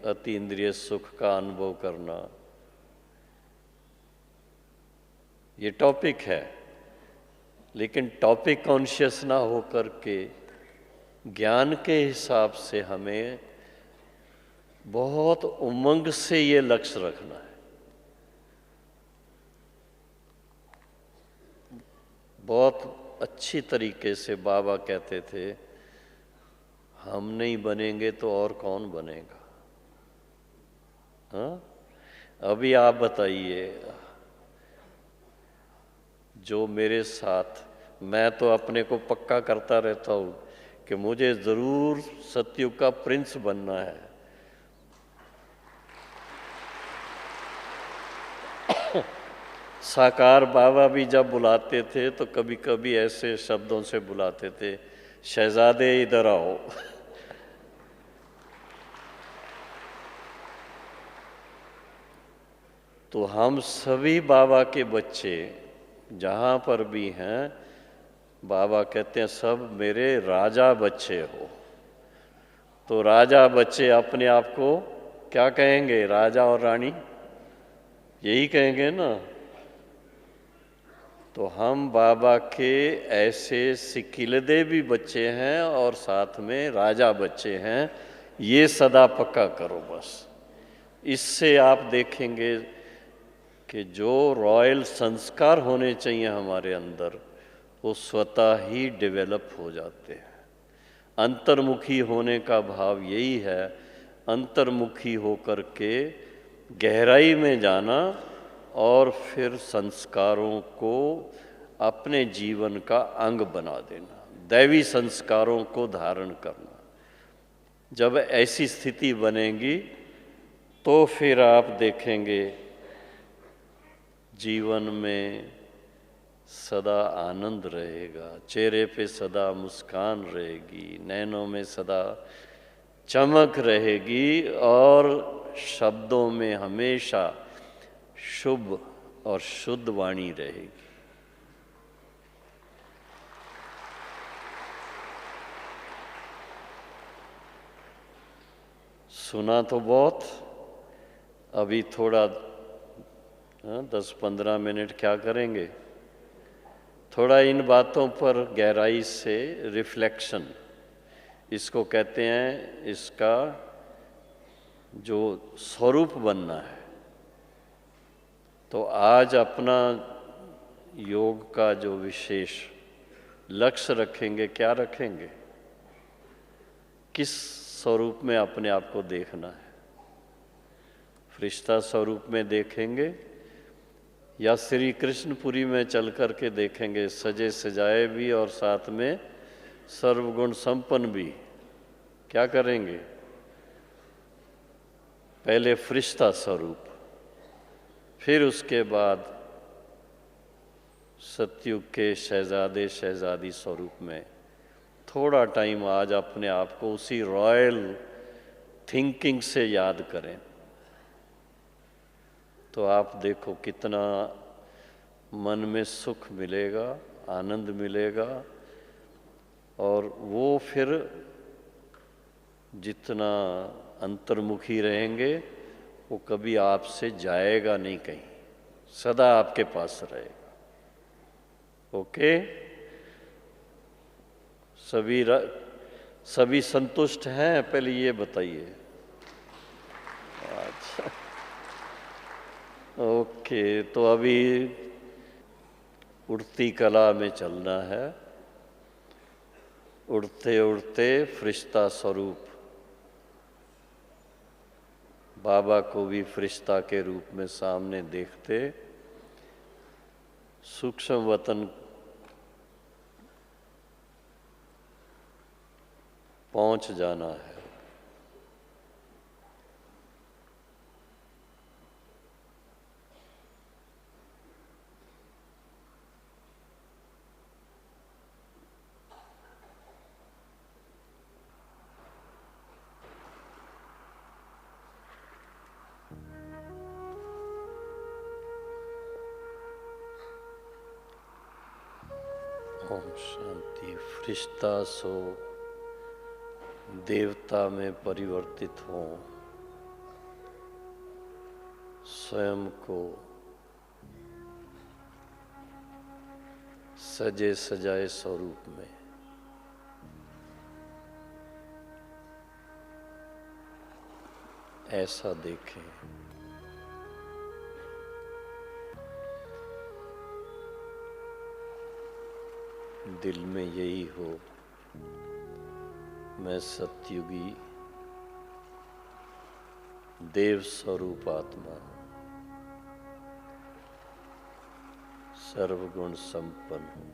अति इंद्रिय सुख का अनुभव करना, ये टॉपिक है, लेकिन टॉपिक कॉन्शियस ना होकर के ज्ञान के हिसाब से हमें बहुत उमंग से ये लक्ष्य रखना है। बहुत अच्छी तरीके से बाबा कहते थे, हम नहीं बनेंगे तो और कौन बनेगा? हाँ, अभी आप बताइए, जो मेरे साथ, मैं तो अपने को पक्का करता रहता हूँ कि मुझे जरूर सतयुग का प्रिंस बनना है। साकार बाबा भी जब बुलाते थे तो कभी कभी ऐसे शब्दों से बुलाते थे, शहजादे इधर आओ। तो हम सभी बाबा के बच्चे जहाँ पर भी हैं, बाबा कहते हैं सब मेरे राजा बच्चे हो। तो राजा बच्चे अपने आप को क्या कहेंगे? राजा और रानी, यही कहेंगे ना। तो हम बाबा के ऐसे सिकिलदे भी बच्चे हैं और साथ में राजा बच्चे हैं, ये सदा पक्का करो बस। इससे आप देखेंगे कि जो रॉयल संस्कार होने चाहिए हमारे अंदर, वो स्वतः ही डेवलप हो जाते हैं। अंतर्मुखी होने का भाव यही है, अंतर्मुखी होकर के गहराई में जाना और फिर संस्कारों को अपने जीवन का अंग बना देना, दैवी संस्कारों को धारण करना। जब ऐसी स्थिति बनेगी तो फिर आप देखेंगे जीवन में सदा आनंद रहेगा, चेहरे पे सदा मुस्कान रहेगी, नैनों में सदा चमक रहेगी और शब्दों में हमेशा शुभ और शुद्ध वाणी रहेगी। सुना तो बहुत, अभी थोड़ा 10-15 मिनट क्या करेंगे, थोड़ा इन बातों पर गहराई से रिफ्लेक्शन, इसको कहते हैं, इसका जो स्वरूप बनना है। तो आज अपना योग का जो विशेष लक्ष्य रखेंगे, क्या रखेंगे, किस स्वरूप में अपने आप को देखना है? फरिश्ता स्वरूप में देखेंगे या श्री कृष्णपुरी में चल कर के देखेंगे, सजे सजाए भी और साथ में सर्वगुण संपन्न भी? क्या करेंगे? पहले फरिश्ता स्वरूप, फिर उसके बाद सतयुग के शहजादे शहजादी स्वरूप में थोड़ा टाइम आज अपने आप को उसी रॉयल थिंकिंग से याद करें। तो आप देखो कितना मन में सुख मिलेगा, आनंद मिलेगा, और वो फिर जितना अंतर्मुखी रहेंगे वो कभी आपसे जाएगा नहीं कहीं, सदा आपके पास रहेगा। ओके, सभी संतुष्ट हैं? पहले ये बताइए। अच्छा, ओके, तो अभी उड़ती कला में चलना है। उड़ते उड़ते फरिश्ता स्वरूप, बाबा को भी फरिश्ता के रूप में सामने देखते सूक्ष्म वतन पहुंच जाना है। ओम शांति। फरिश्ता सो देवता में परिवर्तित हो, स्वयं को सजे सजाए स्वरूप में ऐसा देखें। दिल में यही हो, मैं सतयुगी देव स्वरूप आत्मा हूँ, सर्वगुण संपन्न हूँ।